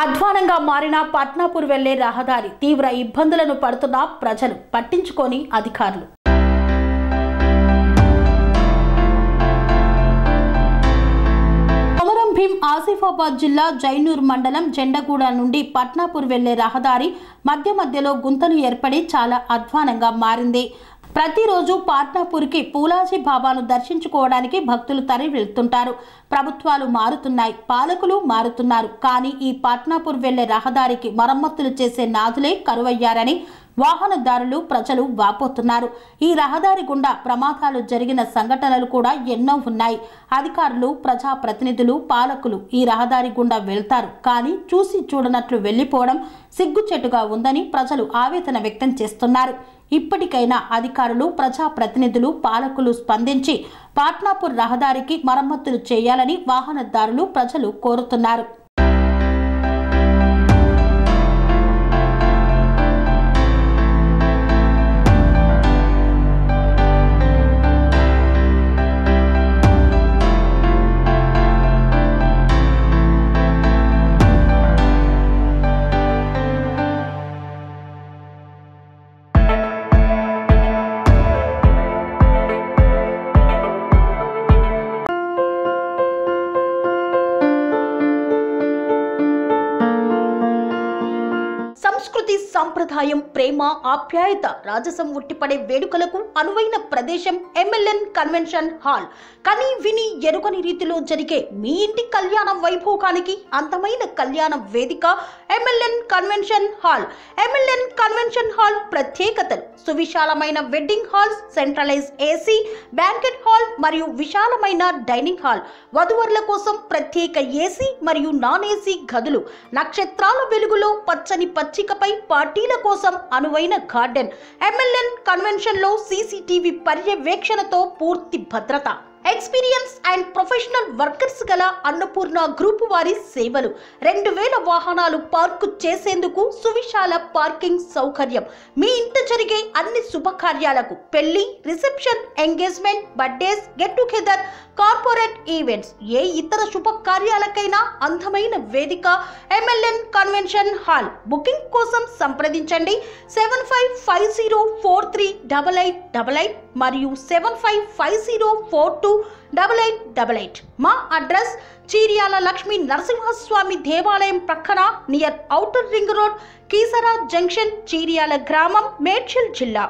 అధ్వానంగా మారిన పట్నాపూర్ వెళ్లే రహదారి తీవ్ర ఇబ్బందులను పడుతున్న ప్రజలు పట్టించుకోని అధికారులు. కొమరం భీం ఆసిఫాబాద్ జిల్లా జైనూర్ మండలం జెండగూడ నుండి పట్నాపూర్ వెళ్లే రహదారి మధ్యలో గుంతలు ఏర్పడి చాలా అధ్వానంగా మారింది. ప్రతిరోజు పట్నాపూర్కి పూలాజీ బాబాను దర్శించుకోవడానికి భక్తులు తరలి వెళ్తుంటారు. ప్రభుత్వాలు మారుతున్నాయి, పాలకులు మారుతున్నారు, కానీ ఈ పట్నాపూర్ వెళ్లే రహదారికి మరమ్మతులు చేసే నాథులే కరువయ్యారని వాహనదారులు ప్రజలు వాపోతున్నారు. ఈ రహదారి గుండా ప్రమాదాలు జరిగిన సంఘటనలు కూడా ఎన్నో ఉన్నాయి. అధికారులు, ప్రజాప్రతినిధులు, పాలకులు ఈ రహదారి గుండా వెళ్తారు, కానీ చూసి చూడనట్లు వెళ్లిపోవడం సిగ్గుచేటుగా ఉందని ప్రజలు ఆవేదన వ్యక్తం చేస్తున్నారు. ఇప్పటికైనా అధికారులు, ప్రజాప్రతినిధులు, పాలకులు స్పందించి పట్నాపూర్ రహదారికి మరమ్మతులు చేయాలని వాహనదారులు, ప్రజలు కోరుతున్నారు. సంస్కృతి, సంప్రదాయం, ప్రేమ, ఆప్యాయత, రాజసం ఉట్టిపడే వేడుకలకు అనువైన ప్రదేశం ఎంఎల్ఎన్ కన్వెన్షన్ హాల్. కని విని ఎరుగని రీతిలో జరిగే మీ ఇంటి కళ్యాణ వైభోగానికి అందమైన కళ్యాణ వేదిక MLN convention hall. MLN convention hall ప్రత్యేకతలు: సువిశాలమైన wedding halls, centralized AC banquet hall మరియు విశాలమైన డైనింగ్ హాల్, వధువరుల కోసం ప్రత్యేక ఏసీ మరియు నాన్ ఏసీ గదులు, నక్షత్రాల వెలుగులో పచ్చని పచ్చికపై పార్టీల కోసం అనువైన గార్డెన్. ఎంఎల్ఎన్ కన్వెన్షన్ లో సీసీటీవీ పర్యవేక్షణతో పూర్తి భద్రత, ఎక్స్పీరియన్స్ అండ్ ప్రొఫెషనల్ వర్కర్స్ గల అన్నపూర్ణ గ్రూప్ వారి సేవలు, 2000 వాహనాలు పార్కు చేసేందుకు సువిశాల పార్కింగ్ సౌకర్యం. మీ ఇంట జరిగే అన్ని శుభకార్యాలకు, పెళ్లి, reception, engagement, birthdays, get together, corporate events, ఏ ఇతర శుభకార్యాలకైనా అందమైన వేదిక ఎంఎల్ఎన్ కన్వెన్షన్ హాల్. బుకింగ్ కోసం సంప్రదించండి 7550438888 మరియు 7550428888. మా అడ్రస్ చీర్యాల లక్ష్మీ నరసింహస్వామి దేవాలయం ప్రక్కన, near outer ring road, Keesara junction, Cheeryal గ్రామం, మేడ్చల్ జిల్లా.